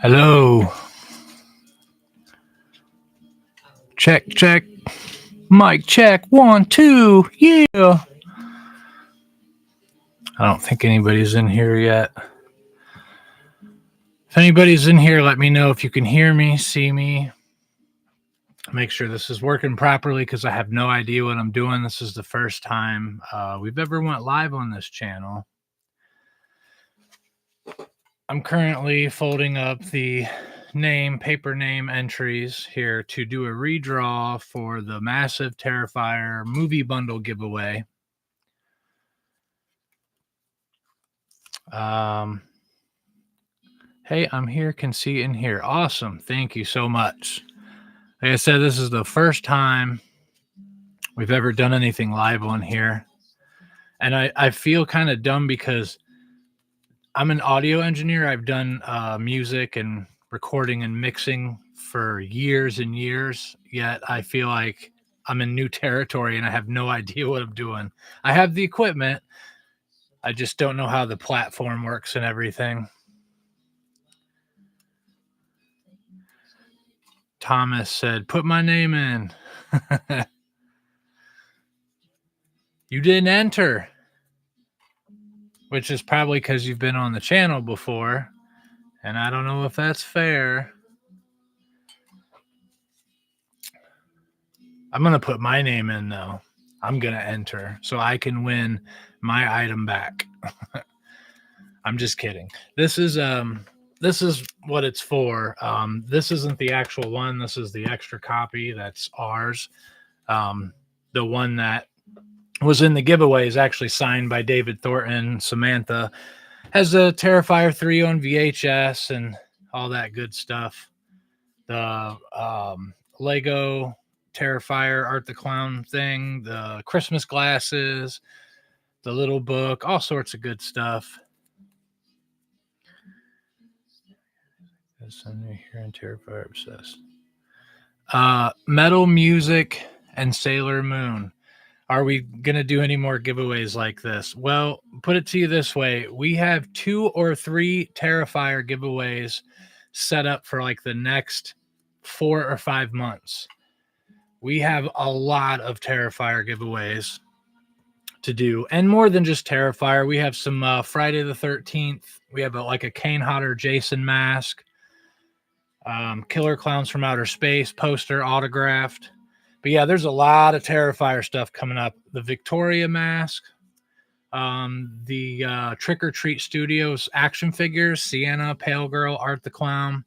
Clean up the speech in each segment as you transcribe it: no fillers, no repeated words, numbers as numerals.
Hello. Check, check. Mic check. 1, 2. Yeah. I don't think anybody's in here yet. If anybody's in here, let me know if you can hear me, see me. Make sure this is working properly because I have no idea what I'm doing. This is the first time we've ever went live on this channel. I'm currently folding up the paper name entries here to do a redraw for the massive Terrifier movie bundle giveaway. Hey, I'm here, can see and hear. Awesome. Thank you so much. Like I said, this is the first time we've ever done anything live on here. And I feel kind of dumb because I'm an audio engineer. I've done music and recording and mixing for years and years, yet I feel like I'm in new territory and I have no idea what I'm doing. I have the equipment. I just don't know how the platform works and everything. Thomas said, put my name in. You didn't enter, which is probably because you've been on the channel before, and I don't know if that's fair. I'm going to put my name in, though. I'm going to enter so I can win my item back. I'm just kidding. This is what it's for. This isn't the actual one. This is the extra copy. That's ours. The one that was in the giveaway is actually signed by David Thornton. Samantha has a Terrifier 3 on VHS and all that good stuff. The Lego Terrifier Art the Clown thing, the Christmas glasses, the little book, all sorts of good stuff. Here in Terrifier obsessed. Metal Music and Sailor Moon. Are we going to do any more giveaways like this? Well, put it to you this way. We have 2 or 3 Terrifier giveaways set up for like the next 4 or 5 months. We have a lot of Terrifier giveaways to do, and more than just Terrifier. We have some Friday the 13th. We have like a Kane Hodder Jason mask, Killer Clowns from Outer Space poster autographed. But yeah, there's a lot of Terrifier stuff coming up. The Victoria mask, the Trick or Treat Studios action figures, Sienna, Pale Girl, Art the Clown.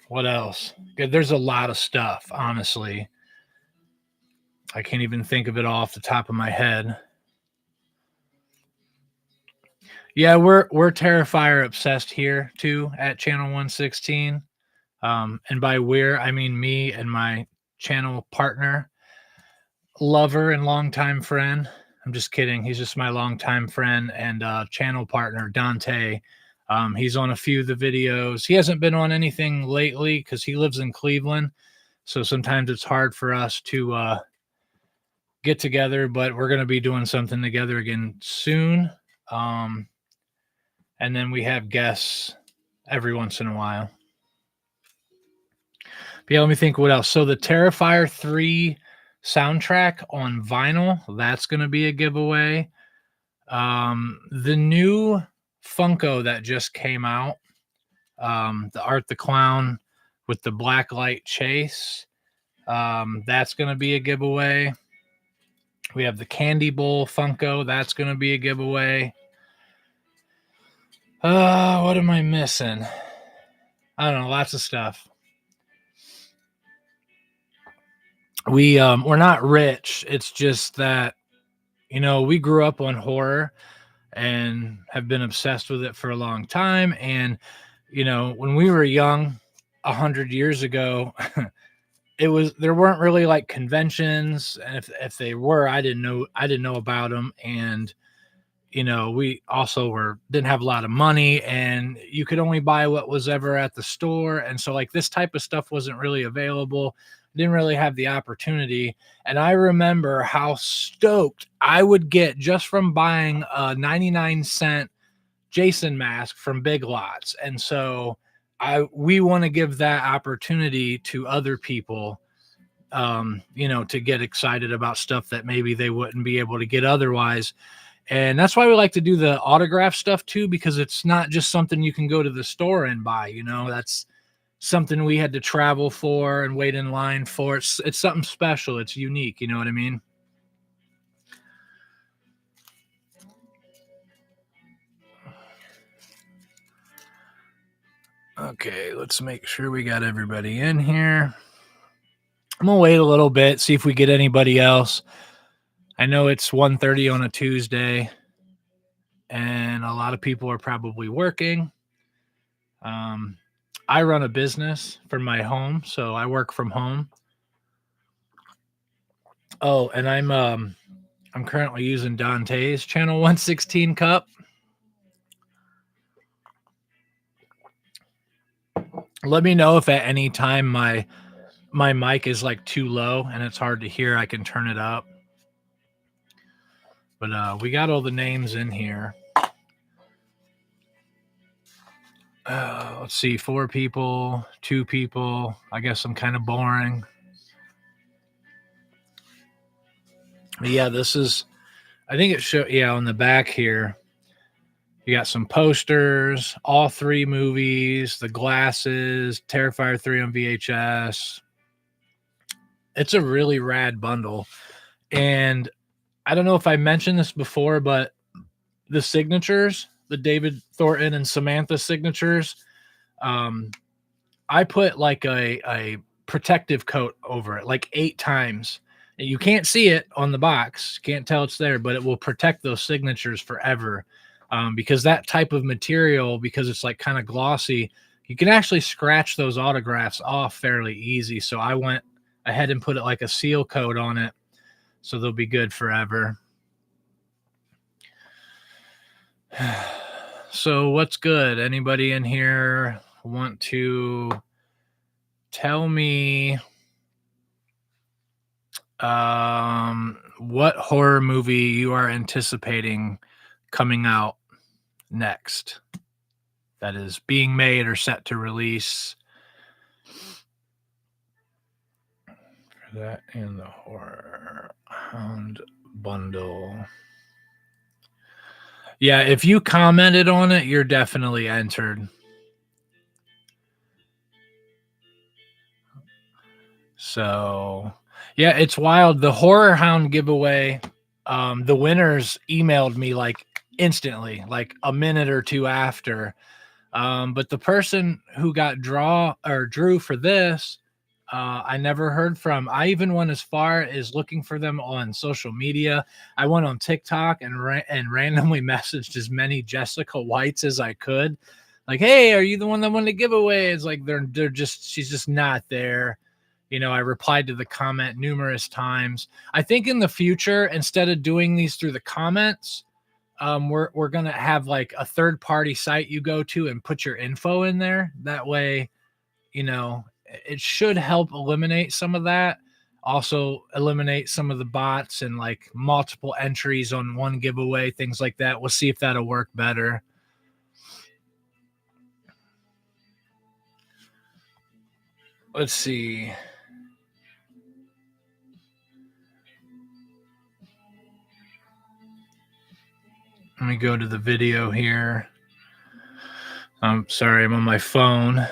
What else? Good. There's a lot of stuff, honestly. I can't even think of it all off the top of my head. Yeah, we're Terrifier obsessed here too at Channel 116. And by we're, I mean me and my channel partner, lover, and longtime friend. I'm just kidding. He's just my longtime friend and channel partner, Dante. He's on a few of the videos. He hasn't been on anything lately because he lives in Cleveland. So sometimes it's hard for us to get together, but we're going to be doing something together again soon. And then we have guests every once in a while. But yeah, let me think what else. So the Terrifier 3 soundtrack on vinyl, that's going to be a giveaway. The new Funko that just came out, the Art the Clown with the black light chase, that's going to be a giveaway. We have the Candy Bowl Funko, that's going to be a giveaway. What am I missing? I don't know, lots of stuff. We're not rich. It's just that, we grew up on horror and have been obsessed with it for a long time. And, when we were young, 100 years ago, there weren't really like conventions. And if they were, I didn't know about them. And, we also didn't have a lot of money and you could only buy what was ever at the store. And so like this type of stuff wasn't really available. Didn't really have the opportunity. And I remember how stoked I would get just from buying a 99-cent Jason mask from Big Lots. And so we want to give that opportunity to other people, to get excited about stuff that maybe they wouldn't be able to get otherwise. And that's why we like to do the autograph stuff too, because it's not just something you can go to the store and buy. That's something we had to travel for and wait in line for. It's something special. It's unique. You know what I mean? Okay, let's make sure we got everybody in here. I'm gonna wait a little bit, see if we get anybody else. I know it's 1:30 on a Tuesday, and a lot of people are probably working. I run a business from my home, so I work from home. Oh, and I'm currently using Dante's channel 116 cup. Let me know if at any time my mic is like too low and it's hard to hear. I can turn it up. But we got all the names in here. Let's see, 4 people, 2 people. I guess I'm kind of boring. But yeah, I think it shows, on the back here, you got some posters, all 3 movies, the glasses, Terrifier 3 on VHS. It's a really rad bundle. And I don't know if I mentioned this before, but the signatures, the David Thornton and Samantha signatures, I put like a protective coat over it, like 8 times. You can't see it on the box, can't tell it's there, but it will protect those signatures forever. Because that type of material, because it's like kind of glossy, you can actually scratch those autographs off fairly easy. So I went ahead and put it like a seal coat on it, so they'll be good forever. So what's good? Anybody in here want to tell me what horror movie you are anticipating coming out next that is being made or set to release? For that and the Horror Hound bundle. Yeah, if you commented on it, you're definitely entered. So, yeah, it's wild. The Horror Hound giveaway, the winners emailed me like instantly, like a minute or 2 after. But the person who got drew for this, I never heard from. I even went as far as looking for them on social media. I went on TikTok and randomly messaged as many Jessica Whites as I could. Like, hey, are you the one that won the giveaway? It's like she's just not there. I replied to the comment numerous times. I think in the future, instead of doing these through the comments, we're gonna have like a third-party site you go to and put your info in there. That way, it should help eliminate some of that. Also eliminate some of the bots and like multiple entries on one giveaway, things like that. We'll see if that'll work better. Let's see. Let me go to the video here. I'm sorry, I'm on my phone.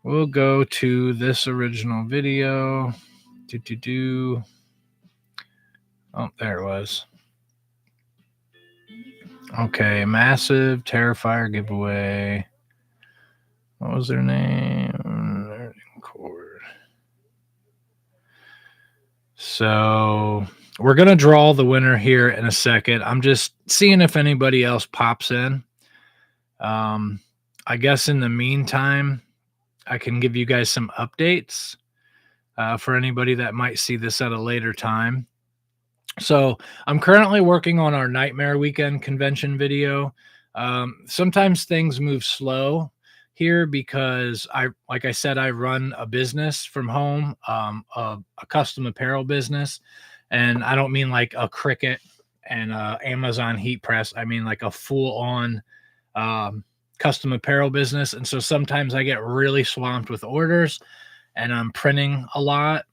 We'll go to this original video. Oh, there it was. Okay, massive Terrifier giveaway. What was their name? So we're going to draw the winner here in a second. I'm just seeing if anybody else pops in. I guess in the meantime, I can give you guys some updates for anybody that might see this at a later time. So I'm currently working on our Nightmare Weekend convention video. Sometimes things move slow here because like I said, I run a business from home, a custom apparel business. And I don't mean like a Cricut and Amazon heat press. I mean, like a full on custom apparel business. And so sometimes I get really swamped with orders and I'm printing a lot.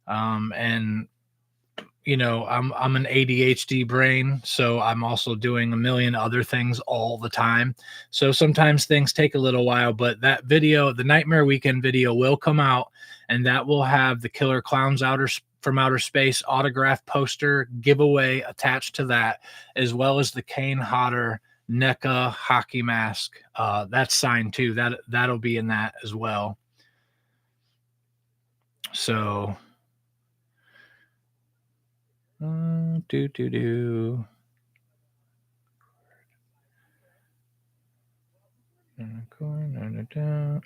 And I'm an ADHD brain, so I'm also doing a million other things all the time. So sometimes things take a little while, but that video, the Nightmare Weekend video, will come out, and that will have the Killer Clowns from Outer Space autograph poster giveaway attached to that, as well as the Kane Hodder NECA hockey mask. That's signed too. That'll be in that as well. So do do do.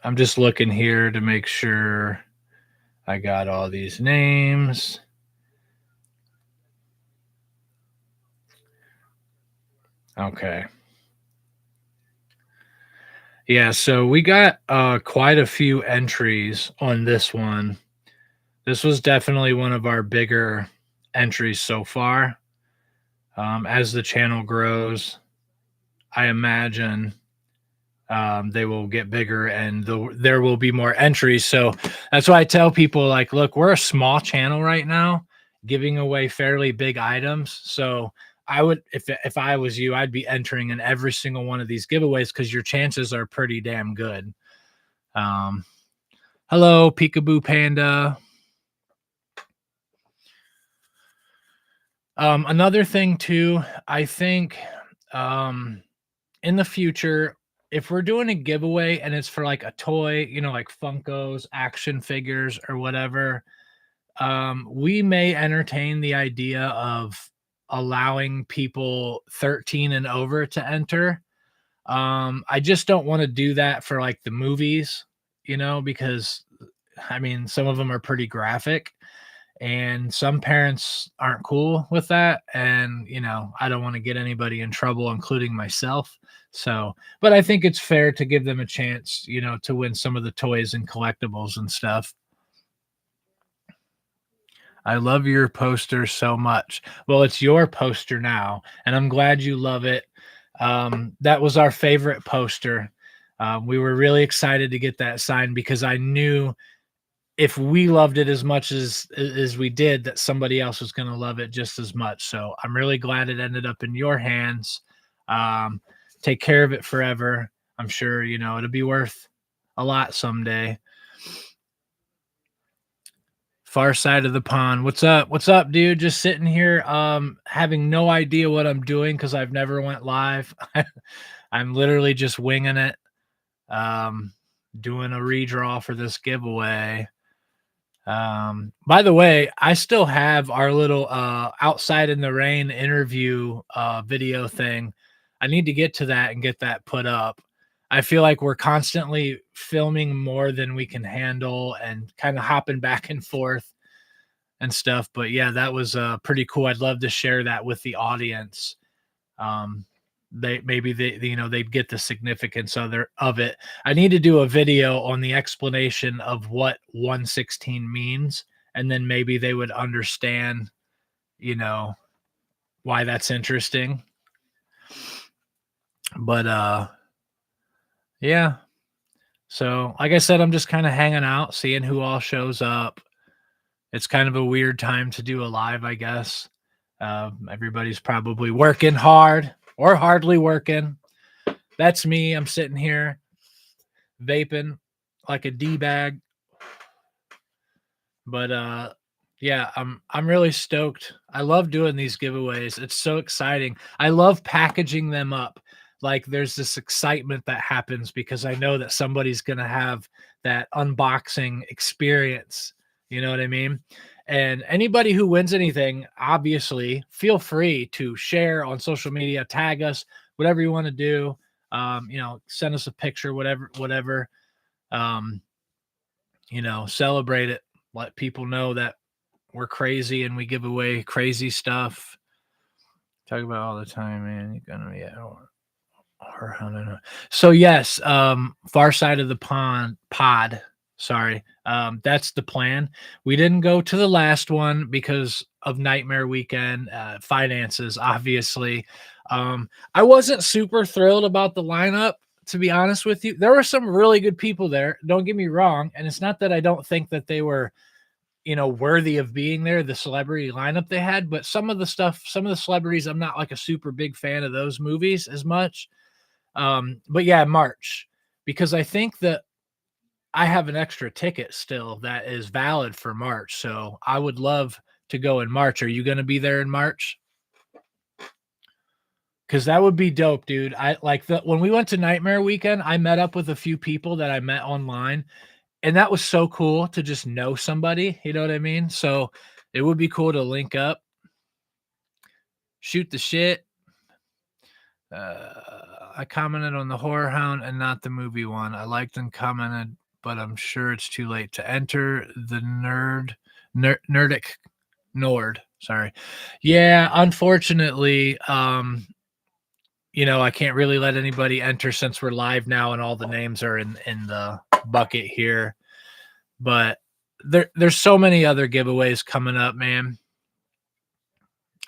I'm just looking here to make sure I got all these names. Okay. Yeah, so we got quite a few entries on this one. This was definitely one of our bigger entries so far. As the channel grows, I imagine they will get bigger and there will be more entries. So that's why I tell people, like, look, we're a small channel right now, giving away fairly big items. So I would, if I was you, I'd be entering in every single one of these giveaways because your chances are pretty damn good. Hello, Peekaboo Panda. Another thing too, I think in the future, if we're doing a giveaway and it's for like a toy, like Funkos, action figures, or whatever, we may entertain the idea of allowing people 13 and over to enter. I just don't want to do that for like the movies, because I mean, some of them are pretty graphic and some parents aren't cool with that. And, I don't want to get anybody in trouble, including myself. So, but I think it's fair to give them a chance, to win some of the toys and collectibles and stuff. I love your poster so much. Well, it's your poster now, and I'm glad you love it. That was our favorite poster. We were really excited to get that signed because I knew if we loved it as much as we did, that somebody else was going to love it just as much. So I'm really glad it ended up in your hands. Take care of it forever. I'm sure, it'll be worth a lot someday. Far side of the pond. What's up? What's up, dude? Just sitting here, having no idea what I'm doing because I've never went live. I'm literally just winging it. Doing a redraw for this giveaway. By the way, I still have our little outside in the rain interview video thing. I need to get to that and get that put up. I feel like we're constantly filming more than we can handle and kind of hopping back and forth and stuff. But yeah, that was pretty cool. I'd love to share that with the audience. They'd get the significance of it. I need to do a video on the explanation of what 116 means, and then maybe they would understand, why that's interesting. But yeah. So like I said, I'm just kind of hanging out, seeing who all shows up. It's kind of a weird time to do a live, I guess. Everybody's probably working hard or hardly working. That's me. I'm sitting here vaping like a D-bag. But yeah, I'm really stoked. I love doing these giveaways. It's so exciting. I love packaging them up. Like there's this excitement that happens because I know that somebody's going to have that unboxing experience. You know what I mean? And anybody who wins anything, obviously, feel free to share on social media, tag us, whatever you want to do. Send us a picture, whatever. Celebrate it. Let people know that we're crazy and we give away crazy stuff. Talk about all the time, man. You're gonna be so yes, far side of the pod. Sorry. That's the plan. We didn't go to the last one because of Nightmare Weekend, finances, obviously. I wasn't super thrilled about the lineup, to be honest with you. There were some really good people there. Don't get me wrong. And it's not that I don't think that they were, worthy of being there, the celebrity lineup they had, but some of the celebrities, I'm not like a super big fan of those movies as much. But yeah, March, because I think that I have an extra ticket still that is valid for March. So I would love to go in March. Are you going to be there in March? Because that would be dope, dude. I like when we went to Nightmare Weekend, I met up with a few people that I met online, and that was so cool to just know somebody. You know what I mean? So it would be cool to link up, shoot the shit. I commented on the Horror Hound and not the movie one. I liked and commented, but I'm sure it's too late to enter the nerdic Nord. Sorry. Yeah, unfortunately, I can't really let anybody enter since we're live now and all the names are in the bucket here. But there's so many other giveaways coming up, man.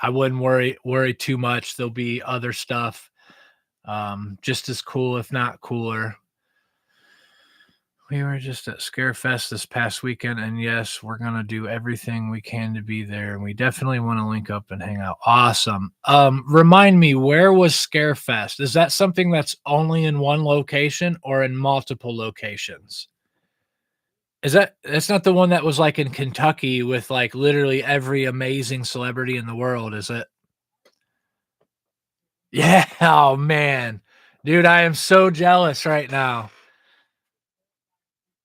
I wouldn't worry too much. There'll be other stuff just as cool, if not cooler. We were just at Scarefest this past weekend, and yes, we're gonna do everything we can to be there. And we definitely want to link up and hang out. Awesome. Remind me, where was Scarefest? Is that something that's only in one location or in multiple locations? That's not the one that was like in Kentucky with like literally every amazing celebrity in the world, is it? Yeah. Oh man. Dude, I am so jealous right now.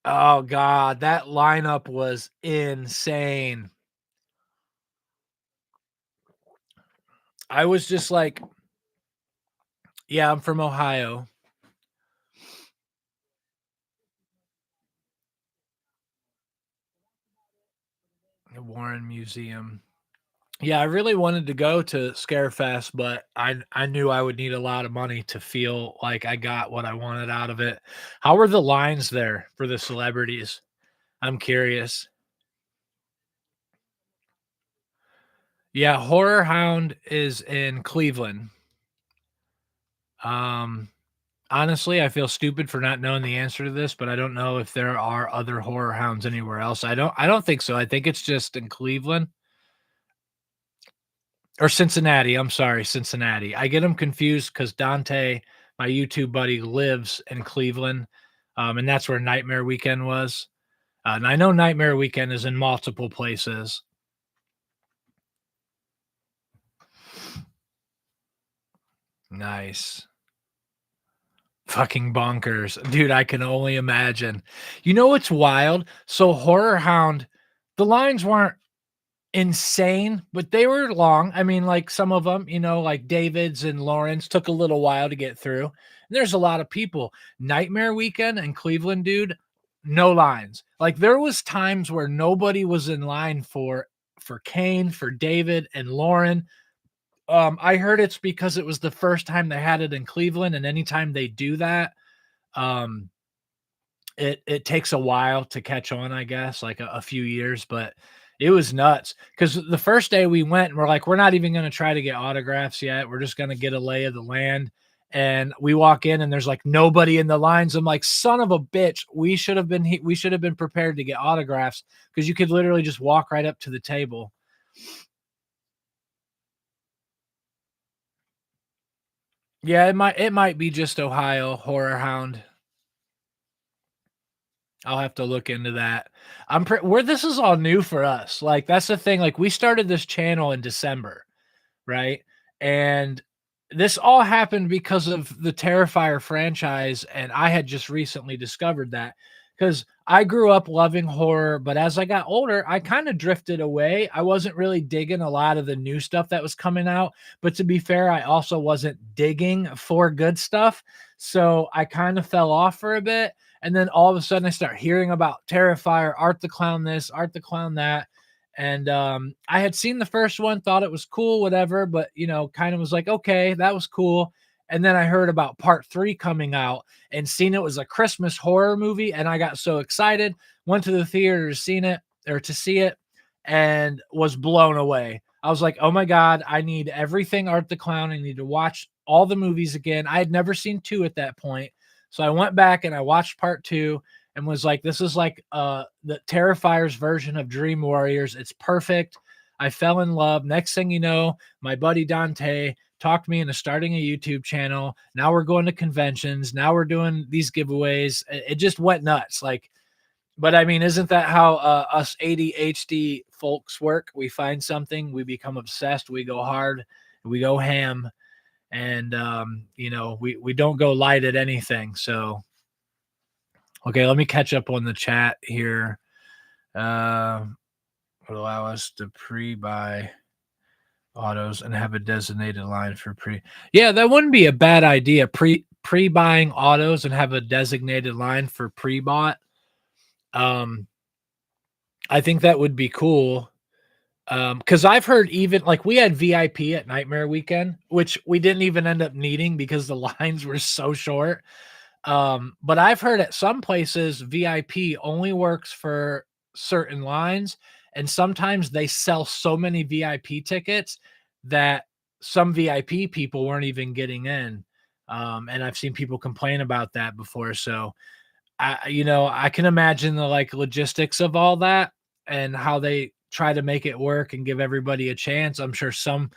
Oh god, that lineup was insane. I was just like, yeah, I'm from Ohio. The Warren Museum. Yeah, I really wanted to go to Scarefest, but I knew I would need a lot of money to feel like I got what I wanted out of it. How were the lines there for the celebrities? I'm curious. Yeah, Horror Hound is in Cleveland. Um, Honestly, I feel stupid for not knowing the answer to this, but I don't know if there are other horror hounds anywhere else. I don't think so. I think it's just in Cleveland or Cincinnati. I'm sorry, Cincinnati. I get them confused because Dante, my YouTube buddy, lives in Cleveland. And that's where Nightmare Weekend was. And I know Nightmare Weekend is in multiple places. Nice. Fucking bonkers. Dude, I can only imagine. You know what's wild? So Horror Hound, the lines weren't insane, but they were long. I mean, like some of them, like David's and Lawrence took a little while to get through. And there's a lot of people. Nightmare Weekend in Cleveland, dude, no lines. Like there was times where nobody was in line for Kane, for David and Lauren. I heard it's because it was the first time they had it in Cleveland, and anytime they do that, um, it takes a while to catch on, I guess, like a few years, but it was nuts because the first day we went, and we're like, we're not even going to try to get autographs yet. We're just going to get a lay of the land. And we walk in, and there's like nobody in the lines. I'm like, son of a bitch, we should have been prepared to get autographs because you could literally just walk right up to the table. Yeah, it might be just Ohio Horror Hound. I'll have to look into that. Where this is all new for us. Like that's the thing. Like we started this channel in December, right? And this all happened because of the Terrifier franchise, and I had just recently discovered that because I grew up loving horror, but as I got older, I kind of drifted away. I wasn't really digging a lot of the new stuff that was coming out, but to be fair, I also wasn't digging for good stuff. So I kind of fell off for a bit. And then all of a sudden I start hearing about Terrifier, Art the Clown this, Art the Clown that. And I had seen the first one, thought it was cool, whatever, but kind of was like, okay, that was cool. And then I heard about part 3 coming out and seen it was a Christmas horror movie. And I got so excited, went to the theater to see it and was blown away. I was like, oh my God, I need everything Art the Clown. I need to watch all the movies again. I had never seen 2 at that point. So I went back and I watched part 2 and was like, this is like the Terrifier's version of Dream Warriors. It's perfect. I fell in love. Next thing you know, my buddy Dante talked me into starting a YouTube channel. Now we're going to conventions. Now we're doing these giveaways. It just went nuts. Like, but I mean, isn't that how us ADHD folks work? We find something, we become obsessed, we go hard, we go ham, and we don't go light at anything. So, okay, let me catch up on the chat here. Would allow us to pre-buy autos and have a designated line for pre. Yeah, that wouldn't be a bad idea. Pre-buying autos and have a designated line for pre-bought. I think that would be cool. Because I've heard even like we had VIP at Nightmare Weekend, which we didn't even end up needing because the lines were so short. But I've heard at some places VIP only works for certain lines, and sometimes they sell so many VIP tickets that some VIP people weren't even getting in. And I've seen people complain about that before. So I can imagine the like logistics of all that and how they try to make it work and give everybody a chance. I'm sure some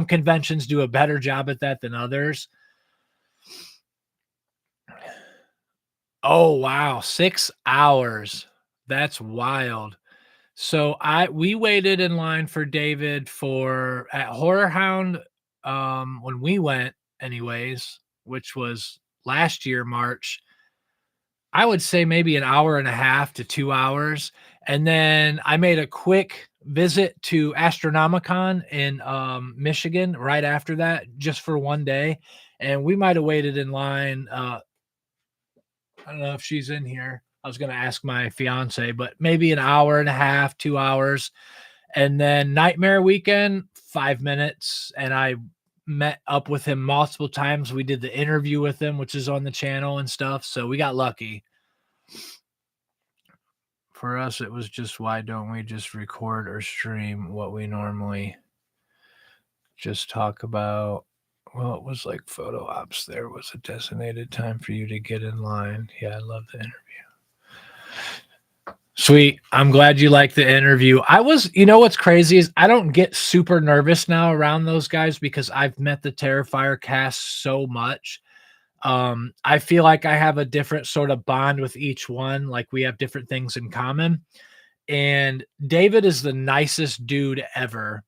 conventions do a better job at that than others. Oh wow, 6 hours. That's wild. So we waited in line for David at Horror Hound when we went anyways, which was last year March. I would say maybe an hour and a half to 2 hours. And then I made a quick visit to Astronomicon in Michigan right after that, just for one day. And we might have waited in line. I don't know if she's in here. I was going to ask my fiance, but maybe an hour and a half, 2 hours. And then Nightmare Weekend, 5 minutes. And I met up with him multiple times. We did the interview with him, which is on the channel and stuff. So we got lucky. For us, it was just, why don't we just record or stream what we normally just talk about? Well, it was like photo ops. There was a designated time for you to get in line. Yeah, I love the interview. Sweet. I'm glad you liked the interview. What's crazy is I don't get super nervous now around those guys because I've met the Terrifier cast so much. I feel like I have a different sort of bond with each one. Like we have different things in common. And David is the nicest dude ever.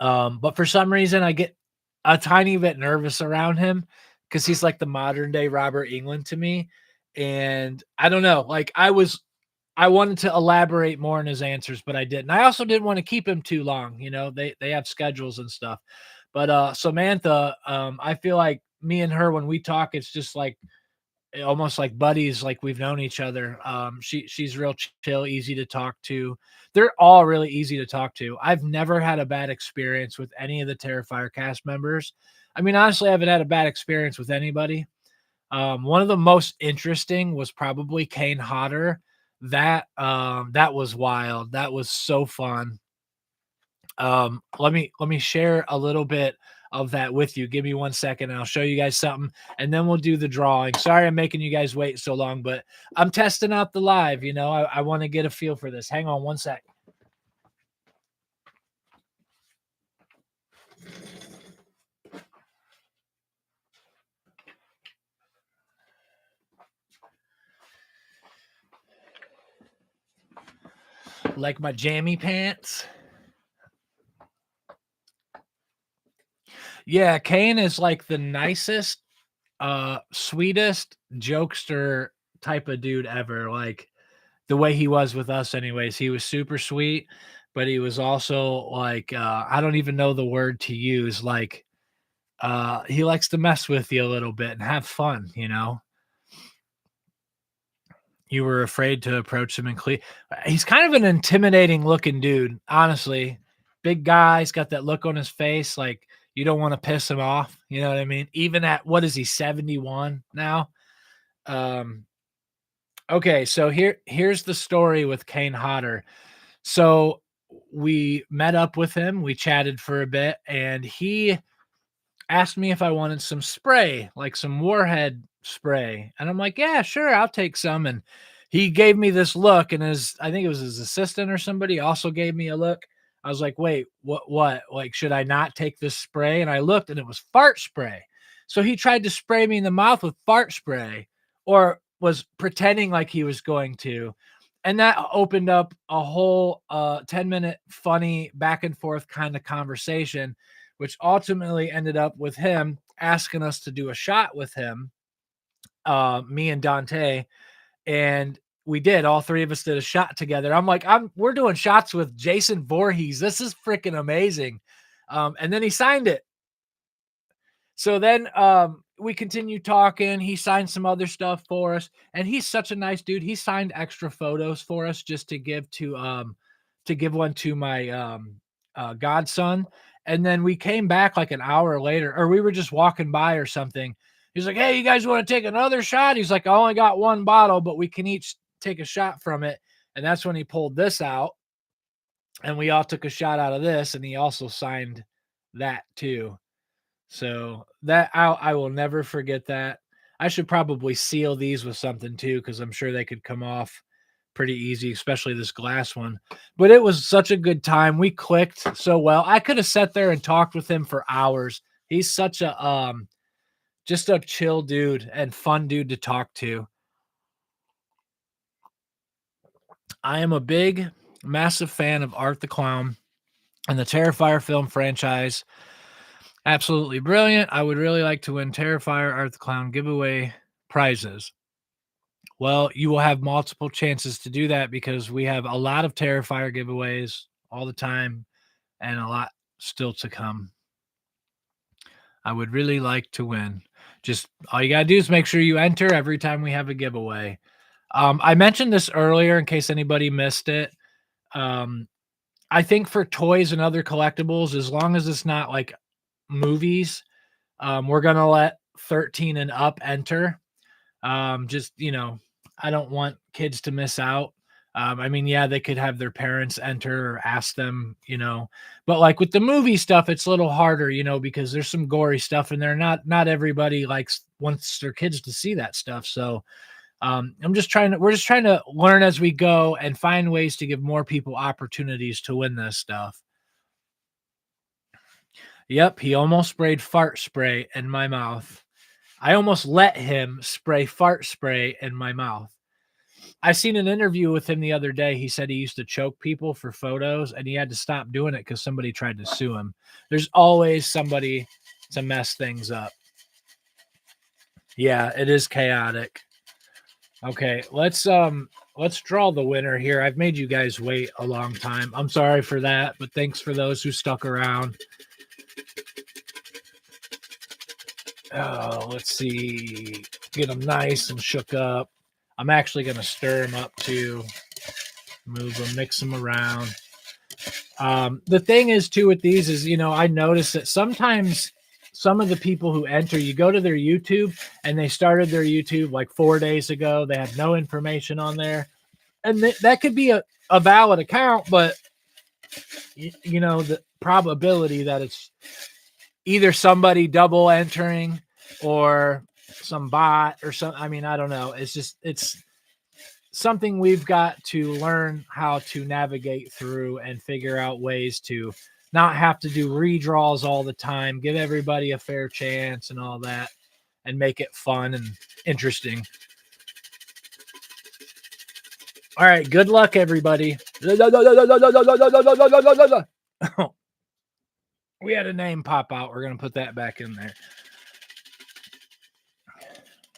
But for some reason I get a tiny bit nervous around him because he's like the modern day Robert Englund to me. And I don't know, like I wanted to elaborate more on his answers, but I didn't. I also didn't want to keep him too long. They have schedules and stuff. But Samantha, I feel like me and her, when we talk, it's just like almost like buddies, like we've known each other. She's real chill, easy to talk to. They're all really easy to talk to. I've never had a bad experience with any of the Terrifier cast members. I mean, honestly, I haven't had a bad experience with anybody. One of the most interesting was probably Kane Hodder. That was wild. That was so fun. Let me share a little bit of that with you. Give me 1 second and I'll show you guys something and then we'll do the drawing. Sorry I'm making you guys wait so long, but I'm testing out the live. I want to get a feel for this. Hang on 1 sec. Like my jammy pants. Yeah, Kane is like the nicest, sweetest jokester type of dude ever. Like the way he was with us anyways. He was super sweet, but he was also like I don't even know the word to use. Like he likes to mess with you a little bit and have fun, You were afraid to approach him and he's kind of an intimidating looking dude, honestly. Big guy, he's got that look on his face, like You don't want to piss him off. You know what I mean? Even at, what is he, 71 now? Um, okay, so here's the story with Kane Hodder. So we met up with him, we chatted for a bit, and he asked me if I wanted some spray, like some warhead spray. And I'm like, yeah, sure, I'll take some. And he gave me this look, and I think it was his assistant or somebody also gave me a look. I was like, wait, what? Like, should I not take this spray? And I looked and it was fart spray. So he tried to spray me in the mouth with fart spray, or was pretending like he was going to. And that opened up a whole 10-minute funny back and forth kind of conversation, which ultimately ended up with him asking us to do a shot with him, me and Dante, and we did. All three of us did a shot together. I'm like, we're doing shots with Jason Voorhees. This is freaking amazing. And then he signed it. So then we continued talking. He signed some other stuff for us, and he's such a nice dude. He signed extra photos for us just to give one to my godson. And then we came back like an hour later, or we were just walking by or something. He's like, "Hey, you guys want to take another shot?" He's like, "I only got one bottle, but we can each take a shot from it." And that's when he pulled this out, and we all took a shot out of this, and he also signed that too. So that I will never forget that. I should probably seal these with something too, because I'm sure they could come off pretty easy, especially this glass one. But it was such a good time. We clicked so well. I could have sat there and talked with him for hours. He's such a just a chill dude and fun dude to talk to. I am a big, massive fan of Art the Clown and the Terrifier film franchise. Absolutely brilliant. I would really like to win Terrifier Art the Clown giveaway prizes. Well, you will have multiple chances to do that because we have a lot of Terrifier giveaways all the time and a lot still to come. I would really like to win. Just all you got to do is make sure you enter every time we have a giveaway. I mentioned this earlier in case anybody missed it. Um, I think for toys and other collectibles, as long as it's not like movies, we're going to let 13 and up enter. Just, I don't want kids to miss out. I mean, yeah, they could have their parents enter or ask them, but like with the movie stuff, it's a little harder, because there's some gory stuff in there. Not everybody wants their kids to see that stuff. So, we're just trying to learn as we go and find ways to give more people opportunities to win this stuff. Yep. He almost sprayed fart spray in my mouth. I almost let him spray fart spray in my mouth. I seen an interview with him the other day. He said he used to choke people for photos and he had to stop doing it because somebody tried to sue him. There's always somebody to mess things up. Yeah, it is chaotic. Okay, let's draw the winner here. I've made you guys wait a long time. I'm sorry for that, but thanks for those who stuck around. Oh, let's see. Get them nice and shook up. I'm actually going to stir them up too. Move them, mix them around. The thing is too with these is, I notice that sometimes some of the people who enter, you go to their YouTube and they started their YouTube like 4 days ago. They have no information on there. And that could be a valid account, but the probability that it's either somebody double entering or some bot or something. I mean, I don't know. It's something we've got to learn how to navigate through and figure out ways to not have to do redraws all the time, give everybody a fair chance and all that, and make it fun and interesting. All right, good luck, everybody. We had a name pop out. We're going to put that back in there.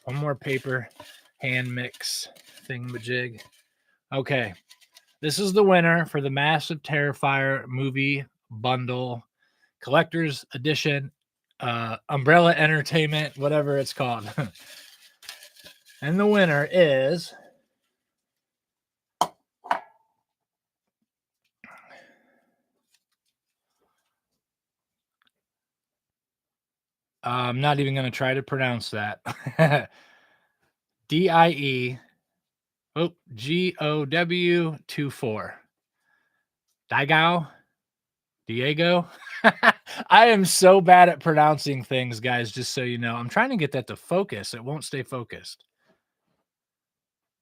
One more paper hand mix thingamajig. Okay. This is the winner for the Massive Terrifier movie bundle, collector's edition, Umbrella Entertainment, whatever it's called. And the winner is I'm not even going to try to pronounce that. DIE, GOW 24. Diego. I am so bad at pronouncing things, guys, just so you know. I'm trying to get that to focus. It won't stay focused.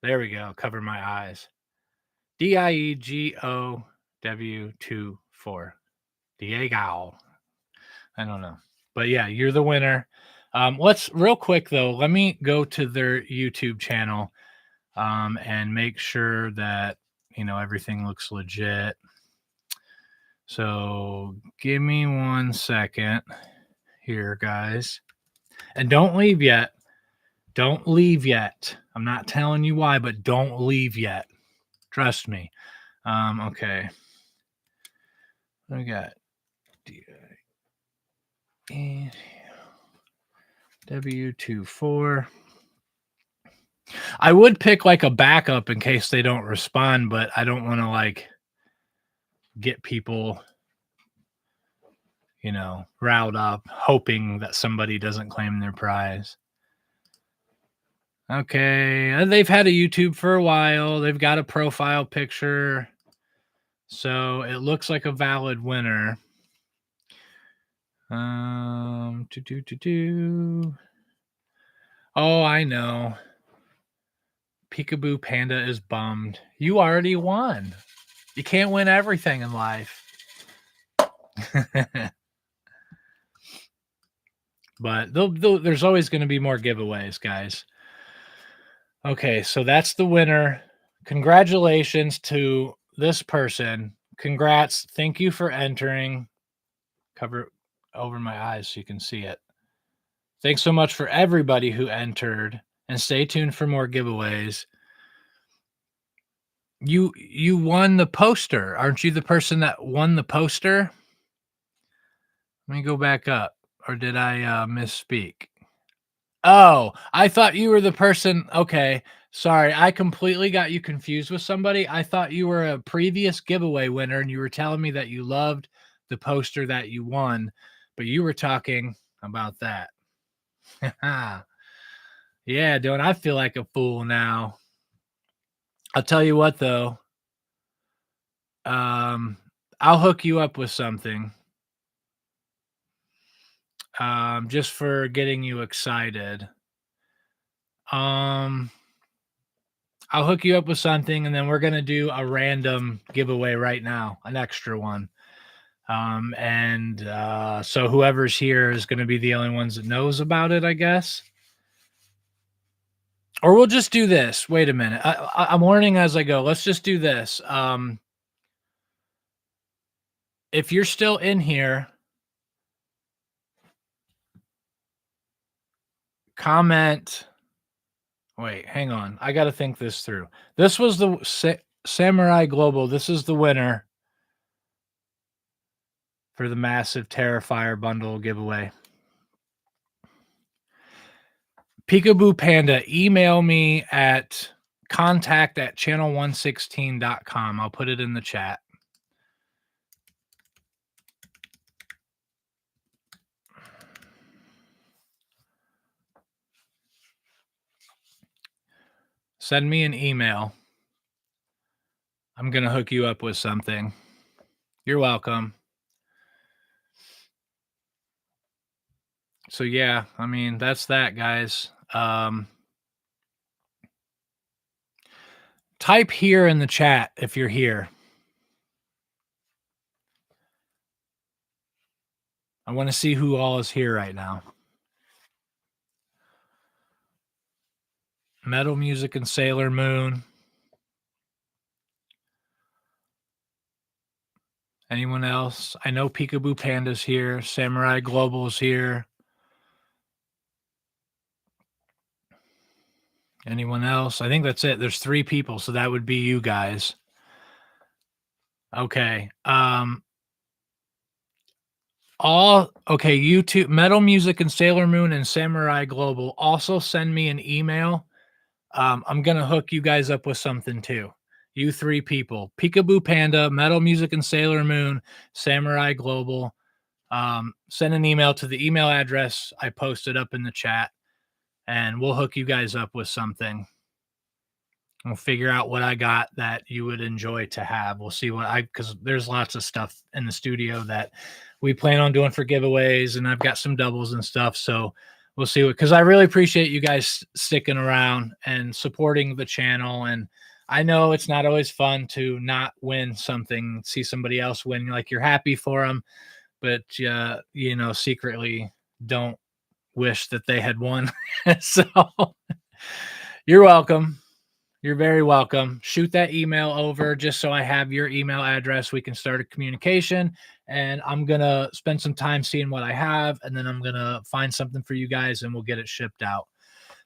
There we go. Cover my eyes. DIEGOW 24. Diego. I don't know. But yeah, you're the winner. Let's real quick though, let me go to their YouTube channel and make sure that everything looks legit. So give me 1 second here, guys. And don't leave yet. Don't leave yet. I'm not telling you why, but don't leave yet. Trust me. Okay. We got W24. I would pick like a backup in case they don't respond, but I don't want to like get people, riled up, hoping that somebody doesn't claim their prize. Okay, they've had a YouTube for a while. They've got a profile picture. So it looks like a valid winner. Oh, I know. Peekaboo Panda is bummed. You already won. You can't win everything in life. But there's always going to be more giveaways, guys. Okay, so that's the winner. Congratulations to this person. Congrats. Thank you for entering. Cover over my eyes so you can see it. Thanks so much for everybody who entered, and stay tuned for more giveaways. You won the poster. Aren't you the person that won the poster? Let me go back up. Or did I misspeak? Oh, I thought you were the person. Okay. Sorry. I completely got you confused with somebody. I thought you were a previous giveaway winner and you were telling me that you loved the poster that you won, but you were talking about that. Yeah, don't I feel like a fool now? I'll tell you what though. I'll hook you up with something. Just for getting you excited. I'll hook you up with something, and then we're gonna do a random giveaway right now, an extra one. So whoever's here is gonna be the only ones that knows about it, I guess. Or we'll just do this. Wait a minute. I'm learning as I go. Let's just do this. If you're still in here, comment. Wait, hang on. I got to think this through. This was the Samurai Global. This is the winner for the massive Terrifier bundle giveaway. Peekaboo Panda, email me at contact@channel116.com. I'll put it in the chat. Send me an email. I'm going to hook you up with something. You're welcome. So yeah, I mean, that's that, guys. Type here in the chat if you're here. I want to see who all is here right now. Metal Music and Sailor Moon. Anyone else? I know Peekaboo Panda's here. Samurai Global's here. Anyone else? I think that's it. There's 3 people, so that would be you guys. Okay. YouTube, Metal Music and Sailor Moon and Samurai Global. Also send me an email. I'm going to hook you guys up with something too. You 3 people. Peekaboo Panda, Metal Music and Sailor Moon, Samurai Global. send an email to the email address I posted up in the chat, and we'll hook you guys up with something. We'll figure out what I got that you would enjoy to have. We'll see because there's lots of stuff in the studio that we plan on doing for giveaways, and I've got some doubles and stuff. So we'll see because I really appreciate you guys sticking around and supporting the channel. And I know it's not always fun to not win something, see somebody else win, like you're happy for them, but secretly don't wish that they had won. So you're welcome. You're very welcome. Shoot that email over just so I have your email address. We can start a communication, and I'm going to spend some time seeing what I have, and then I'm going to find something for you guys, and we'll get it shipped out.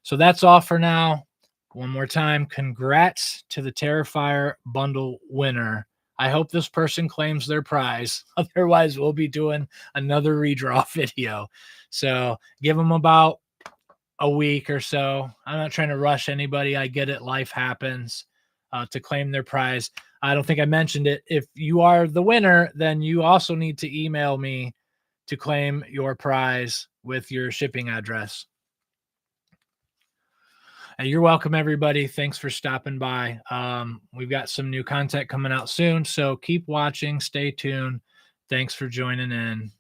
So that's all for now. One more time, congrats to the Terrifier bundle winner. I hope this person claims their prize. Otherwise, we'll be doing another redraw video. So give them about a week or so. I'm not trying to rush anybody. I get it. Life happens to claim their prize. I don't think I mentioned it. If you are the winner, then you also need to email me to claim your prize with your shipping address. And you're welcome, everybody. Thanks for stopping by. We've got some new content coming out soon, so keep watching. Stay tuned. Thanks for joining in.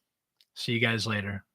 See you guys later.